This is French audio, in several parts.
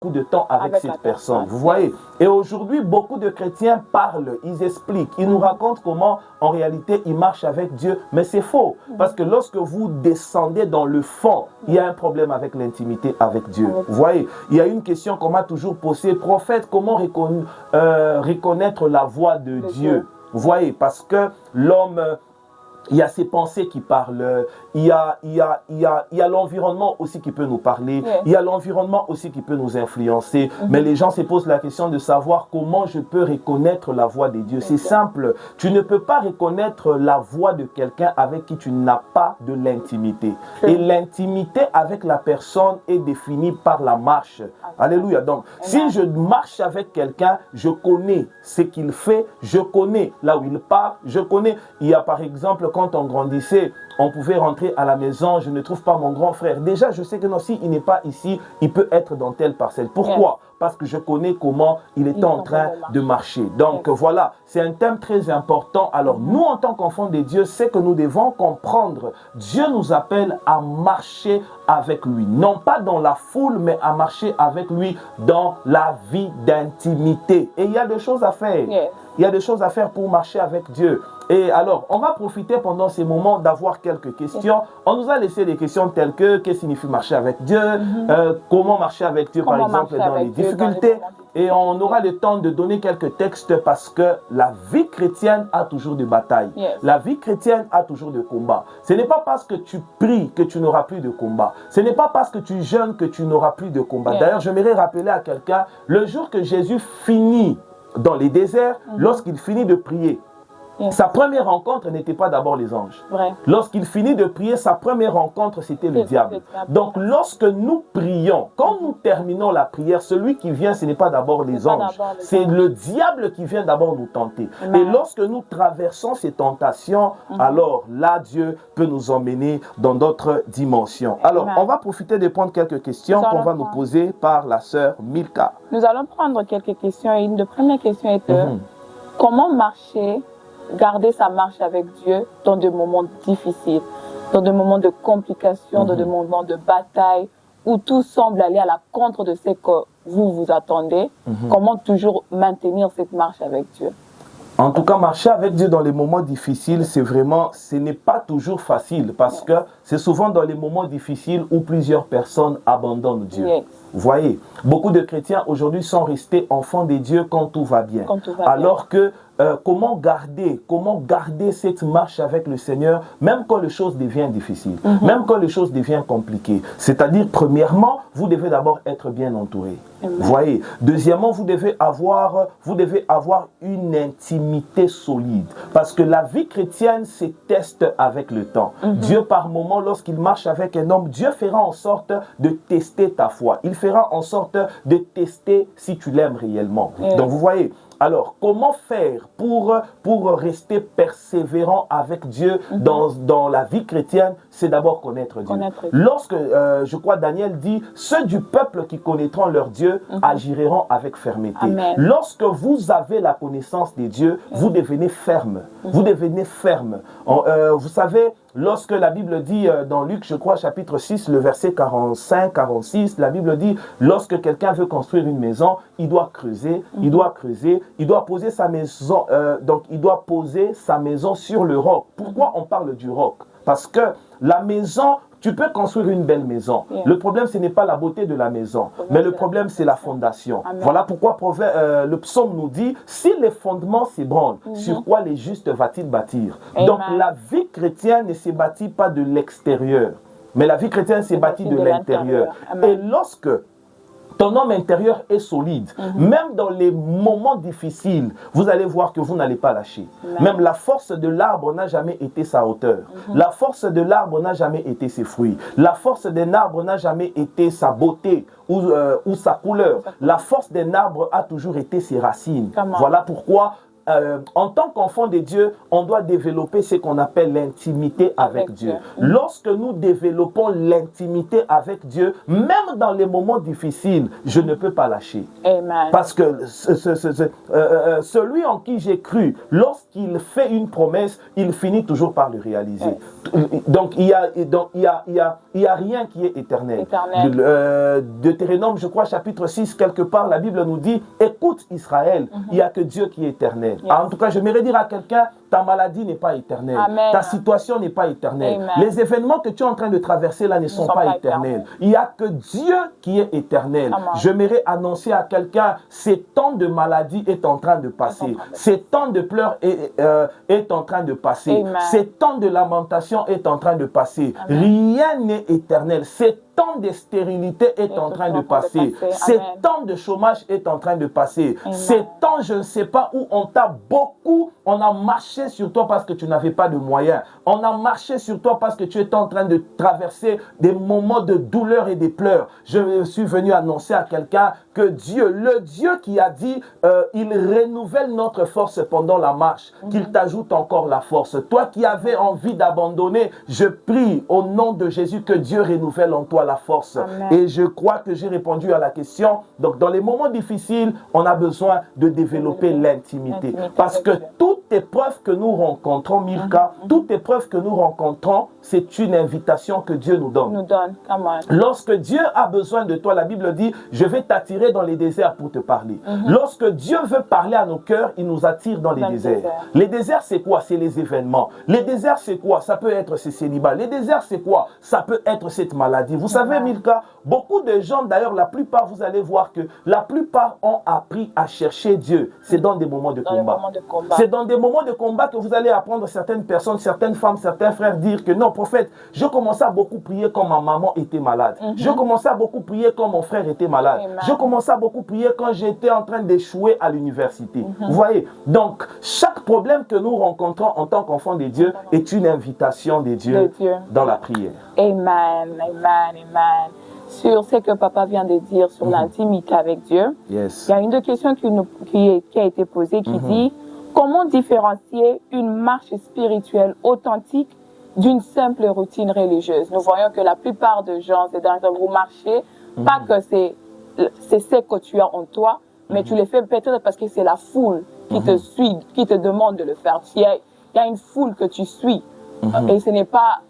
beaucoup de temps avec cette personne. Vous voyez? Et aujourd'hui, beaucoup de chrétiens parlent, ils expliquent, ils nous racontent comment, en réalité, ils marchent avec Dieu. Mais c'est faux. Parce que lorsque vous descendez dans le fond, il y a un problème avec l'intimité avec Dieu. Vous voyez? Il y a une question qu'on m'a toujours posée. Prophète, comment reconnaître la voix de Dieu? Vous voyez? Parce que l'homme... il y a ses pensées qui parlent, il y a l'environnement aussi qui peut nous parler, il y a l'environnement aussi qui peut nous influencer. Mais les gens se posent la question de savoir comment je peux reconnaître la voix de Dieu. C'est simple, tu ne peux pas reconnaître la voix de quelqu'un avec qui tu n'as pas de l'intimité. Et l'intimité avec la personne est définie par la marche. Alléluia. Donc, si je marche avec quelqu'un, je connais ce qu'il fait, je connais là où il part, je connais. Il y a par exemple, quand on grandissait, on pouvait rentrer à la maison, je ne trouve pas mon grand frère. Déjà, je sais que non, s'il n'est pas ici, il peut être dans telle parcelle. Pourquoi? Parce que je connais comment il est en train de marcher. Donc voilà, c'est un thème très important. Alors nous, en tant qu'enfants de Dieu, c'est que nous devons comprendre. Dieu nous appelle à marcher avec lui. Non pas dans la foule, mais à marcher avec lui dans la vie d'intimité. Et il y a des choses à faire. Il y a des choses à faire pour marcher avec Dieu. Et alors, on va profiter pendant ces moments d'avoir quelques questions. On nous a laissé des questions telles que qu'est-ce que signifie marcher avec Dieu, comment marcher avec Dieu, par exemple, dans les difficultés. Et on aura le temps de donner quelques textes parce que la vie chrétienne a toujours de batailles. La vie chrétienne a toujours de combats. Ce n'est pas parce que tu pries que tu n'auras plus de combat. Ce n'est pas parce que tu jeûnes que tu n'auras plus de combat. D'ailleurs, j'aimerais rappeler à quelqu'un, le jour que Jésus finit dans les déserts, lorsqu'il finit de prier, sa première rencontre n'était pas d'abord les anges. Lorsqu'il finit de prier, sa première rencontre, c'était le diable. Donc, lorsque nous prions, quand nous terminons la prière, celui qui vient, ce n'est pas d'abord les anges. C'est le diable qui vient d'abord nous tenter. Et lorsque nous traversons ces tentations, alors là, Dieu peut nous emmener dans d'autres dimensions. Alors, on va profiter de prendre quelques questions qu'on va nous poser par la sœur Milka. Nous allons prendre quelques questions. Et une première question est comment marcher, garder sa marche avec Dieu dans des moments difficiles, dans des moments de complications, dans des moments de bataille, où tout semble aller à la contre de ce que vous attendez. Comment toujours maintenir cette marche avec Dieu? En tout cas, marcher avec Dieu dans les moments difficiles, c'est vraiment, ce n'est pas toujours facile parce que c'est souvent dans les moments difficiles où plusieurs personnes abandonnent Dieu. Vous voyez, beaucoup de chrétiens aujourd'hui sont restés enfants de Dieu quand tout va bien. Alors que comment garder cette marche avec le Seigneur, même quand les choses deviennent difficiles, même quand les choses deviennent compliquées. C'est-à-dire, premièrement, vous devez d'abord être bien entouré. Vous voyez. Deuxièmement, vous devez avoir une intimité solide. Parce que la vie chrétienne se teste avec le temps. Dieu, par moment, lorsqu'il marche avec un homme, Dieu fera en sorte de tester ta foi. Il fera en sorte de tester si tu l'aimes réellement. Donc, vous voyez. Alors, comment faire pour rester persévérant avec Dieu dans la vie chrétienne? C'est d'abord connaître Dieu. Lorsque, je crois, Daniel dit, ceux du peuple qui connaîtront leur Dieu agiront avec fermeté. Lorsque vous avez la connaissance de Dieu, vous devenez ferme. Vous devenez ferme. Vous savez, lorsque la Bible dit dans Luc, je crois, chapitre 6, le verset 45-46, la Bible dit, lorsque quelqu'un veut construire une maison, il doit creuser, il doit poser sa maison, donc il doit poser sa maison sur le roc. Pourquoi on parle du roc? Parce que la maison, tu peux construire une belle maison. Le problème, ce n'est pas la beauté de la maison, mais le problème, c'est la fondation. Voilà pourquoi le psaume nous dit, si les fondements s'ébranlent, sur quoi les justes va-t-il bâtir? Donc la vie chrétienne ne se bâtit pas de l'extérieur, mais la vie chrétienne se bâtit de l'intérieur. Et lorsque ton homme intérieur est solide, même dans les moments difficiles, vous allez voir que vous n'allez pas lâcher. Même la force de l'arbre n'a jamais été sa hauteur. La force de l'arbre n'a jamais été ses fruits. La force d'un arbre n'a jamais été sa beauté ou sa couleur. La force d'un arbre a toujours été ses racines. Voilà pourquoi en tant qu'enfant de Dieu, on doit développer ce qu'on appelle l'intimité avec Dieu. Lorsque nous développons l'intimité avec Dieu, même dans les moments difficiles, je ne peux pas lâcher. Parce que celui en qui j'ai cru, lorsqu'il fait une promesse, il finit toujours par le réaliser. Donc il y a il n'y a rien qui est éternel. Deutéronome, je crois, chapitre 6, quelque part, la Bible nous dit, écoute Israël, il n'y a que Dieu qui est éternel. En tout cas, j'aimerais dire à quelqu'un, ta maladie n'est pas éternelle. Amen. Ta situation n'est pas éternelle. Amen. Les événements que tu es en train de traverser là ne sont pas éternels. Il n'y a que Dieu qui est éternel. J'aimerais annoncer à quelqu'un, ces temps de maladie est en train de passer. Ces temps de pleurs est en train de passer. Amen. Ces temps de lamentation est en train de passer. Amen. Rien n'est éternel. Ces temps de stérilité est en train de passer. Ces temps de chômage est en train de passer. Ces temps, je ne sais pas où on t'a beaucoup, on a marché sur toi parce que tu n'avais pas de moyens. On a marché sur toi parce que tu étais en train de traverser des moments de douleur et de pleurs. Je suis venu annoncer à quelqu'un que Dieu, le Dieu qui a dit, il renouvelle notre force pendant la marche, qu'il t'ajoute encore la force. Toi qui avais envie d'abandonner, je prie au nom de Jésus que Dieu renouvelle en toi la force. Amen. Et je crois que j'ai répondu à la question. Donc, dans les moments difficiles, on a besoin de développer l'intimité. Parce que toute épreuve que nous rencontrons, Milka, toute épreuve que nous rencontrons, c'est une invitation que Dieu nous donne. Lorsque Dieu a besoin de toi, la Bible dit, je vais t'attirer dans les déserts pour te parler. Lorsque Dieu veut parler à nos cœurs, il nous attire dans les déserts. Les déserts, c'est quoi? C'est les événements. Les déserts, c'est quoi? Ça peut être ces célibats. Les déserts, c'est quoi? Ça peut être cette maladie. Vous savez, Milka, beaucoup de gens, d'ailleurs, la plupart, vous allez voir que la plupart ont appris à chercher Dieu. C'est dans des moments de combat. C'est dans des moments de combat que vous allez apprendre certaines personnes, certaines femmes, certains frères dire que non, prophète, je commençais à beaucoup prier quand ma maman était malade. Je commençais à beaucoup prier quand mon frère était malade. Je commençais à beaucoup prier quand j'étais en train d'échouer à l'université. Vous voyez? Donc, chaque problème que nous rencontrons en tant qu'enfants de Dieu est une invitation de Dieu dans la prière. Amen, amen, amen. Sur ce que papa vient de dire sur l'intimité avec Dieu, il y a une des questions qui a été posée qui dit comment différencier une marche spirituelle authentique d'une simple routine religieuse. Nous voyons que la plupart des gens, c'est dans vous marchez, pas que c'est ce que tu as en toi, mais tu le fais peut-être parce que c'est la foule qui te suit, qui te demande de le faire. Il y a une foule que tu suis et ce n'est pas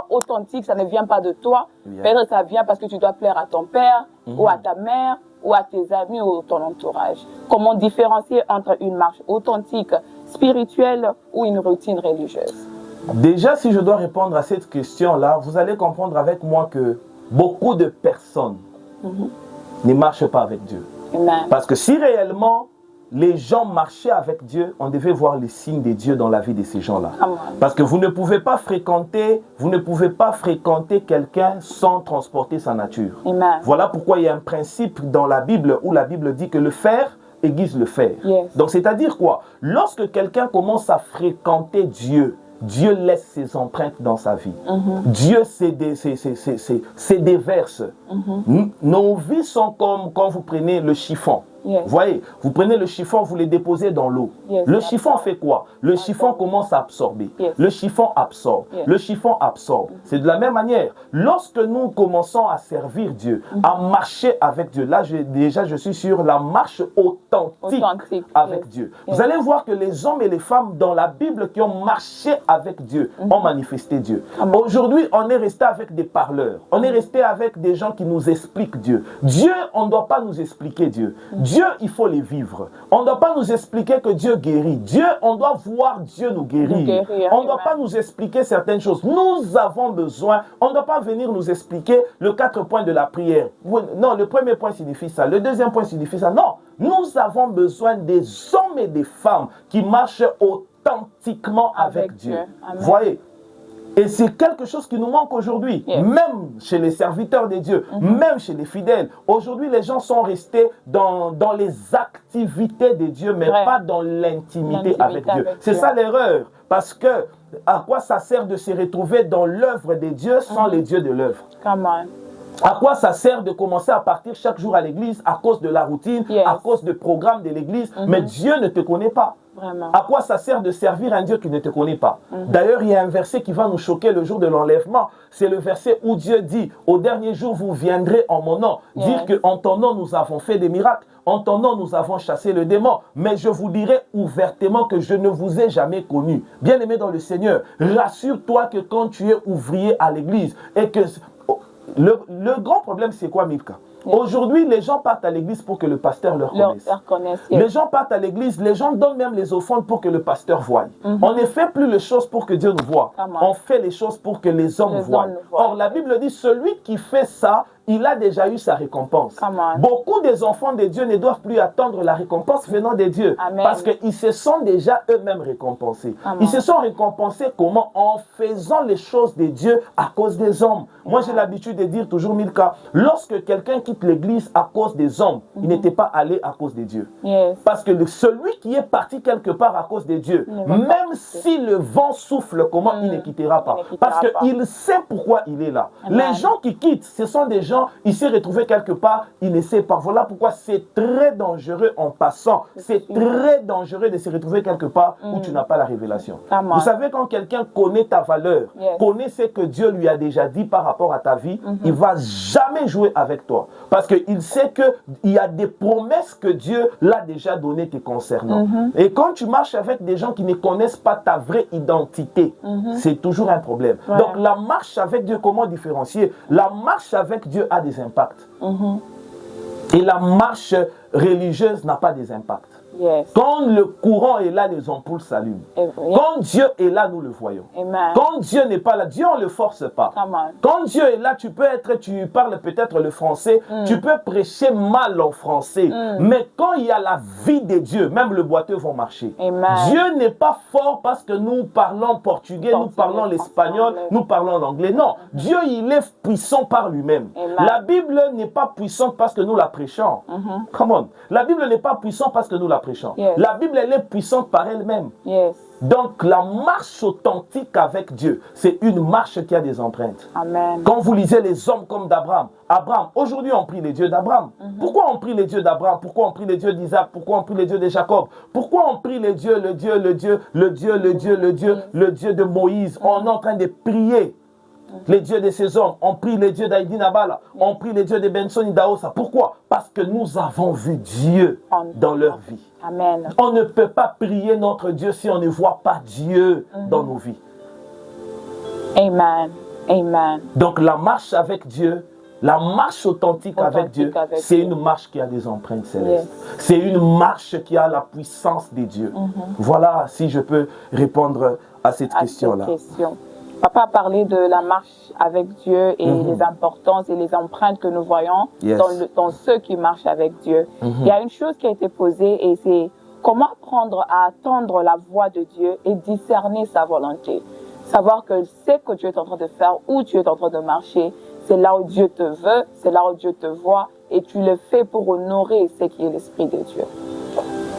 authentique, ça ne vient pas de toi. Peut-être ça vient parce que tu dois plaire à ton père ou à ta mère ou à tes amis ou ton entourage. Comment différencier entre une marche authentique, spirituelle ou une routine religieuse? Déjà, si je dois répondre à cette question-là, vous allez comprendre avec moi que beaucoup de personnes ne marchent pas avec Dieu. Amen. Parce que si réellement les gens marchaient avec Dieu, on devait voir les signes de Dieu dans la vie de ces gens-là. Parce que vous ne pouvez pas fréquenter quelqu'un sans transporter sa nature. Amen. Voilà pourquoi il y a un principe dans la Bible où la Bible dit que le fer aiguise le fer. Donc c'est-à-dire quoi? Lorsque quelqu'un commence à fréquenter Dieu, Dieu laisse ses empreintes dans sa vie. Dieu se déverse. Nos vies sont comme quand vous prenez le chiffon. Vous voyez, vous prenez le chiffon, vous le déposez dans l'eau. Le chiffon fait quoi? Le chiffon commence à absorber. Le chiffon absorbe. Le chiffon absorbe. C'est de la même manière. Lorsque nous commençons à servir Dieu, à marcher avec Dieu, là je suis sur la marche authentique avec Dieu. Vous allez voir que les hommes et les femmes dans la Bible qui ont marché avec Dieu ont manifesté Dieu. Aujourd'hui, on est resté avec des parleurs. On est resté avec des gens qui nous expliquent Dieu. Dieu, on ne doit pas nous expliquer Dieu. Dieu, il faut les vivre. On ne doit pas nous expliquer que Dieu guérit. Dieu, on doit voir Dieu nous guérir. On ne doit pas nous expliquer certaines choses. Nous avons besoin, on ne doit pas venir nous expliquer le 4 points de la prière. Non, le premier point signifie ça. Le deuxième point signifie ça. Non, nous avons besoin des hommes et des femmes qui marchent authentiquement avec Dieu. Vous voyez? Et c'est quelque chose qui nous manque aujourd'hui, même chez les serviteurs de Dieu, même chez les fidèles. Aujourd'hui, les gens sont restés dans les activités de Dieu, mais pas dans l'intimité avec Dieu. C'est ça l'erreur, parce que à quoi ça sert de se retrouver dans l'œuvre de Dieu sans les dieux de l'œuvre? À quoi ça sert de commencer à partir chaque jour à l'église à cause de la routine, à cause du programme de l'église, mais Dieu ne te connaît pas. Vraiment. À quoi ça sert de servir un Dieu qui ne te connaît pas? D'ailleurs, il y a un verset qui va nous choquer le jour de l'enlèvement. C'est le verset où Dieu dit, au dernier jour, vous viendrez en mon nom. Dire qu'en ton nom, nous avons fait des miracles. En ton nom, nous avons chassé le démon. Mais je vous dirai ouvertement que je ne vous ai jamais connu. Bien-aimé dans le Seigneur, rassure-toi que quand tu es ouvrier à l'église et que... Le grand problème, c'est quoi, Milka? Aujourd'hui, les gens partent à l'église pour que le pasteur leur connaisse. Les gens partent à l'église, les gens donnent même les offrandes pour que le pasteur voie. On ne fait plus les choses pour que Dieu nous voie. On fait les choses pour que les hommes voient. Or, la Bible dit, celui qui fait ça, il a déjà eu sa récompense. Beaucoup des enfants de Dieu ne doivent plus attendre la récompense venant de Dieu. Parce qu'ils se sont déjà eux-mêmes récompensés. Ils se sont récompensés comment? En faisant les choses de Dieu à cause des hommes. Moi, j'ai l'habitude de dire toujours, Milka, lorsque quelqu'un quitte l'église à cause des hommes, il n'était pas allé à cause de Dieu. Parce que celui qui est parti quelque part à cause de Dieu, même si le vent souffle, comment il ne quittera pas. Parce qu'il sait pourquoi il est là. Les gens qui quittent, ce sont des gens, il s'est retrouvé quelque part, il ne sait pas. Voilà pourquoi c'est très dangereux en passant. C'est très dangereux de se retrouver quelque part où tu n'as pas la révélation. Vous savez, quand quelqu'un connaît ta valeur, connaît ce que Dieu lui a déjà dit par rapport à ta vie, il ne va jamais jouer avec toi. Parce qu'il sait qu'il y a des promesses que Dieu l'a déjà données te concernant. Et quand tu marches avec des gens qui ne connaissent pas ta vraie identité, c'est toujours un problème. Donc la marche avec Dieu, comment différencier? La marche avec Dieu a des impacts. Et la marche religieuse n'a pas des impacts. Quand le courant est là, les ampoules s'allument. Quand Dieu est là, nous le voyons. Quand Dieu n'est pas là, Dieu on ne le force pas. Quand Dieu est là, tu parles peut-être le français, tu peux prêcher mal en français. Mais quand il y a la vie de Dieu, même le boiteux vont marcher. Dieu n'est pas fort parce que nous parlons portugais, nous parlons l'espagnol, nous parlons l'anglais. Non, Dieu il est puissant par lui-même. La Bible n'est pas puissante parce que nous la prêchons. Come on. La Bible n'est pas puissante parce que nous la prêchons. La Bible, elle est puissante par elle-même. Donc, la marche authentique avec Dieu, c'est une marche qui a des empreintes. Quand vous lisez les hommes comme d'Abraham, aujourd'hui, on prie les dieux d'Abraham. Pourquoi on prie les dieux d'Abraham? Pourquoi on prie les dieux d'Isaac? Pourquoi on prie les dieux de Jacob? Pourquoi on prie les dieux, le Dieu de Moïse? On est en train de prier les dieux de ces hommes. On prie les dieux d'Aïdi Nabala. On prie les dieux de Benson Idaosa. Pourquoi? Parce que nous avons vu Dieu dans leur vie. On ne peut pas prier notre Dieu si on ne voit pas Dieu dans nos vies. Donc la marche avec Dieu, la marche authentique avec Dieu, c'est une marche qui a des empreintes célestes. C'est une marche qui a la puissance de Dieu. Voilà si je peux répondre à cette question-là. Papa a parlé de la marche avec Dieu et les importances et les empreintes que nous voyons dans ceux qui marchent avec Dieu. Il y a une chose qui a été posée et c'est comment apprendre à attendre la voix de Dieu et discerner sa volonté. Savoir que ce que Dieu est en train de faire, où tu es en train de marcher, c'est là où Dieu te veut, c'est là où Dieu te voit et tu le fais pour honorer ce qui est l'Esprit de Dieu.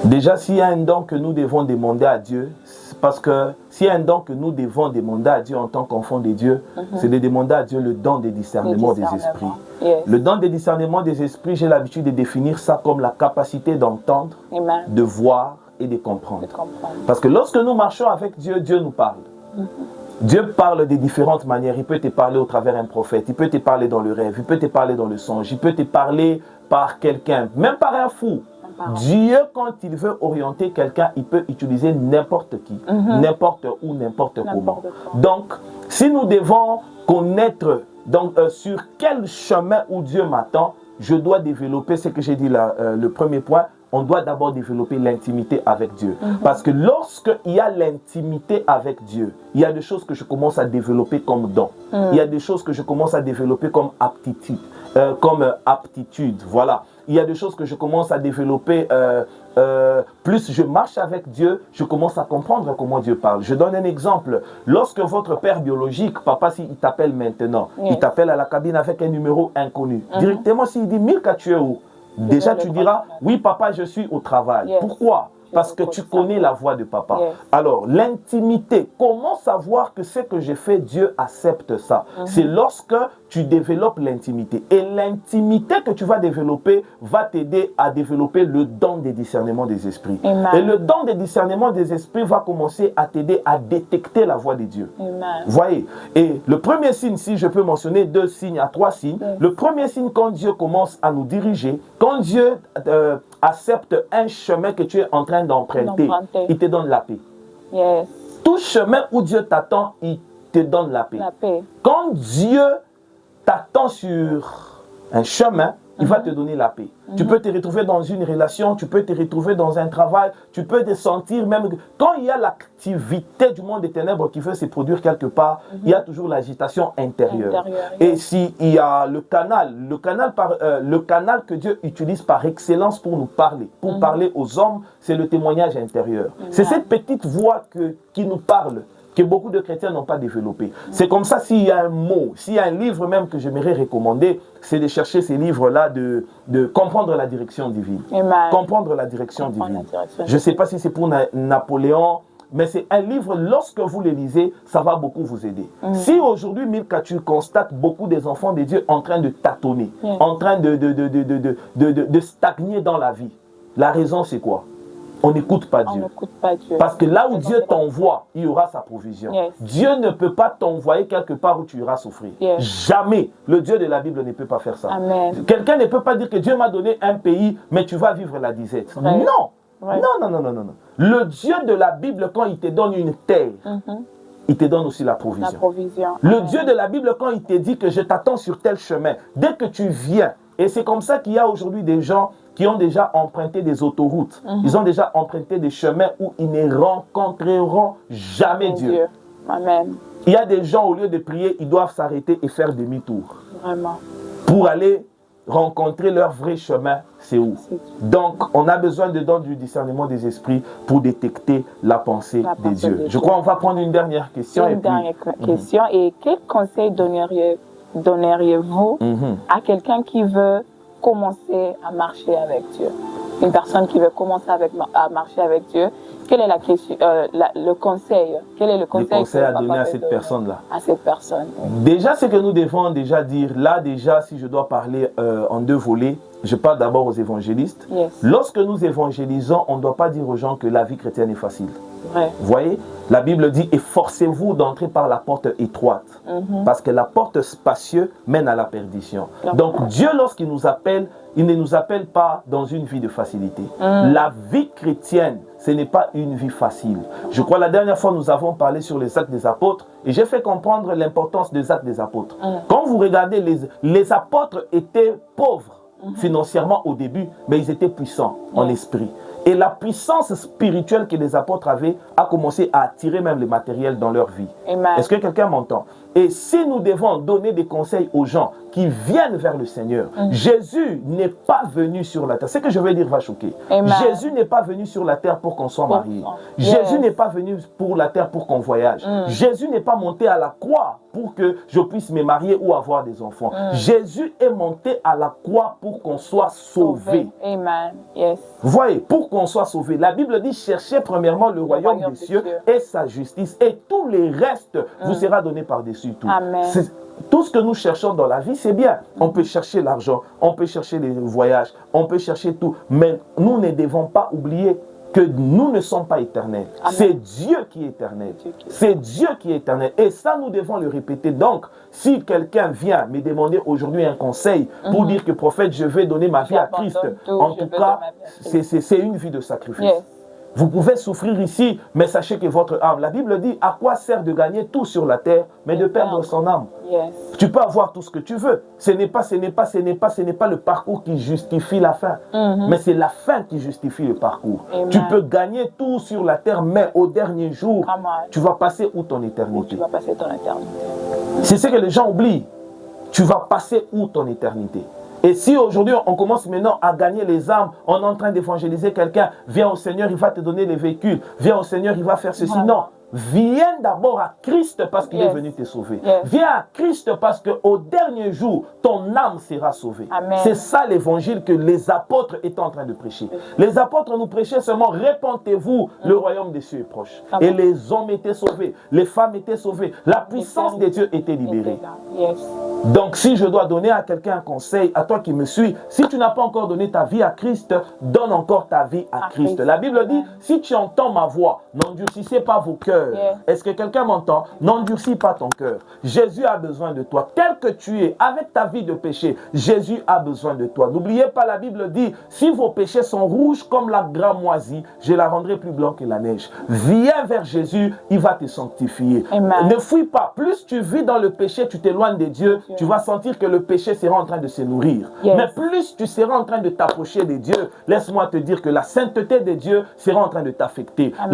Déjà, s'il y a un don que nous devons demander à Dieu, parce que s'il y a un don que nous devons demander à Dieu en tant qu'enfant de Dieu, c'est de demander à Dieu le don de discernement des esprits. Le don de discernement des esprits, j'ai l'habitude de définir ça comme la capacité d'entendre, de voir et de comprendre. Parce que lorsque nous marchons avec Dieu, Dieu nous parle. Dieu parle de différentes manières. Il peut te parler au travers d'un prophète, il peut te parler dans le rêve, il peut te parler dans le songe, il peut te parler par quelqu'un, même par un fou. Dieu, quand il veut orienter quelqu'un, il peut utiliser n'importe qui, n'importe où, n'importe comment. Donc, si nous devons connaître sur quel chemin où Dieu m'attend, je dois développer ce que j'ai dit là, le premier point. On doit d'abord développer l'intimité avec Dieu. Parce que lorsqu'il y a l'intimité avec Dieu, il y a des choses que je commence à développer comme don. Il y a des choses que je commence à développer comme aptitude. Voilà. Il y a des choses que je commence à développer. Plus je marche avec Dieu, je commence à comprendre comment Dieu parle. Je donne un exemple. Lorsque votre père biologique, papa, s'il t'appelle maintenant, il t'appelle à la cabine avec un numéro inconnu. Directement, s'il dit « Milka, tu es où ?» Déjà, tu diras, oui, papa, je suis au travail. Pourquoi? parce que tu connais la voix de papa. Alors, l'intimité, comment savoir que ce que j'ai fait, Dieu accepte ça? C'est lorsque tu développes l'intimité. Et l'intimité que tu vas développer va t'aider à développer le don des discernements des esprits. Amen. Et le don des discernements des esprits va commencer à t'aider à détecter la voix de Dieu. Amen. Voyez, et le premier signe, si je peux mentionner 2 signes à 3 signes, le premier signe, quand Dieu commence à nous diriger, quand Dieu accepte un chemin que tu es en train d'emprunter, il te donne la paix. Yes. Tout chemin où Dieu t'attend, il te donne la paix. La paix. Quand Dieu t'attend sur un chemin, il va te donner la paix. Tu peux te retrouver dans une relation, tu peux te retrouver dans un travail, tu peux te sentir même... Quand il y a l'activité du monde des ténèbres qui veut se produire quelque part, il y a toujours l'agitation intérieure. Et s'il y a le canal que Dieu utilise par excellence pour nous parler, pour parler aux hommes, c'est le témoignage intérieur. C'est cette petite voix qui nous parle, que beaucoup de chrétiens n'ont pas développé. C'est comme ça, s'il y a un mot, s'il y a un livre même que j'aimerais recommander, c'est de chercher ces livres-là, de comprendre la direction divine. Amen. Comprendre la direction divine. Je ne sais pas si c'est pour Napoléon, mais c'est un livre, lorsque vous le lisez, ça va beaucoup vous aider. Si aujourd'hui, Milka, tu constates beaucoup des enfants de Dieu en train de tâtonner, en train de stagner dans la vie, la raison c'est quoi? On n'écoute pas Dieu. Parce que là où Dieu t'envoie, il y aura sa provision. Dieu ne peut pas t'envoyer quelque part où tu iras souffrir. Jamais. Le Dieu de la Bible ne peut pas faire ça. Quelqu'un ne peut pas dire que Dieu m'a donné un pays, mais tu vas vivre la disette. Non. Non. Le Dieu de la Bible, quand il te donne une terre, il te donne aussi la provision. Le Dieu de la Bible, quand il te dit que je t'attends sur tel chemin, dès que tu viens, et c'est comme ça qu'il y a aujourd'hui des gens qui ont déjà emprunté des autoroutes. Ils ont déjà emprunté des chemins où ils ne rencontreront jamais Dieu. Amen. Il y a des gens, au lieu de prier, ils doivent s'arrêter et faire demi-tour. Vraiment. Pour aller rencontrer leur vrai chemin, c'est où? Donc, on a besoin de don du discernement des esprits pour détecter la pensée des dieux. Je crois qu'on va prendre une dernière question. Une dernière question. Et quel conseil donneriez-vous à quelqu'un qui veut commencer à marcher avec Dieu? Une personne qui veut commencer à marcher avec Dieu, quel est le conseil? Quel est le conseil à donner à cette personne-là? À cette personne. Déjà, ce que nous devons déjà dire, là déjà, si je dois parler en 2 volets, je parle d'abord aux évangélistes. Lorsque nous évangélisons, on ne doit pas dire aux gens que la vie chrétienne est facile. Vous voyez, la Bible dit, efforcez-vous d'entrer par la porte étroite, parce que la porte spacieuse mène à la perdition. Donc Dieu, lorsqu'il nous appelle, il ne nous appelle pas dans une vie de facilité. La vie chrétienne, ce n'est pas une vie facile. Je crois la dernière fois, nous avons parlé sur les actes des apôtres, et j'ai fait comprendre l'importance des actes des apôtres. Quand vous regardez, les apôtres étaient pauvres financièrement au début, mais ils étaient puissants en esprit. Et la puissance spirituelle que les apôtres avaient a commencé à attirer même le matériel dans leur vie. Est-ce que quelqu'un m'entend? Et si nous devons donner des conseils aux gens qui viennent vers le Seigneur, Jésus n'est pas venu sur la terre. Ce que je vais dire va choquer. Jésus n'est pas venu sur la terre pour qu'on soit marié. Jésus n'est pas venu pour la terre pour qu'on voyage. Jésus n'est pas monté à la croix pour que je puisse me marier ou avoir des enfants. Jésus est monté à la croix pour qu'on soit sauvé. Vous voyez, pour qu'on soit sauvé. La Bible dit, cherchez premièrement le royaume des cieux et sa justice, et tout les restes vous sera donné par-dessus tout. Tout ce que nous cherchons dans la vie, c'est bien. On peut chercher l'argent, on peut chercher les voyages, on peut chercher tout. Mais nous ne devons pas oublier que nous ne sommes pas éternels. C'est Dieu qui est éternel. C'est Dieu qui est éternel. Et ça, nous devons le répéter. Donc, si quelqu'un vient me demander aujourd'hui un conseil pour dire que prophète, je vais donner ma vie à Christ, en tout cas, c'est une vie de sacrifice. Vous pouvez souffrir ici, mais sachez que votre âme, la Bible dit, à quoi sert de gagner tout sur la terre, mais de perdre son âme? Tu peux avoir tout ce que tu veux. Ce n'est pas le parcours qui justifie la fin, mais c'est la fin qui justifie le parcours. Tu peux gagner tout sur la terre, mais au dernier jour, tu vas passer où ton éternité? C'est ce que les gens oublient. Tu vas passer où ton éternité? Et si aujourd'hui on commence maintenant à gagner les âmes, on est en train d'évangéliser quelqu'un, viens au Seigneur, il va te donner les véhicules, viens au Seigneur, il va faire ceci. Non, viens d'abord à Christ parce qu'il est venu te sauver. Viens à Christ parce qu'au dernier jour, ton âme sera sauvée. C'est ça l'évangile que les apôtres étaient en train de prêcher. Les apôtres nous prêchaient seulement, répentez-vous, le royaume des cieux est proche. Et les hommes étaient sauvés, les femmes étaient sauvées, la puissance de Dieu était libérée. Donc si je dois donner à quelqu'un un conseil, à toi qui me suis, si tu n'as pas encore donné ta vie à Christ, donne encore ta vie à Christ. La Bible dit, si tu entends ma voix, n'endurcissez pas vos cœurs. Est-ce que quelqu'un m'entend? N'endurcis pas ton cœur. Jésus a besoin de toi. Tel que tu es, avec ta vie de péché, Jésus a besoin de toi. N'oubliez pas, la Bible dit, si vos péchés sont rouges comme la gramoisie, je la rendrai plus blanc que la neige. Viens vers Jésus, il va te sanctifier. Ne fuis pas. Plus tu vis dans le péché, tu t'éloignes de Dieu, tu vas sentir que le péché sera en train de se nourrir. Mais plus tu seras en train de t'approcher de Dieu, laisse-moi te dire que la sainteté de Dieu sera en train de t'affecter.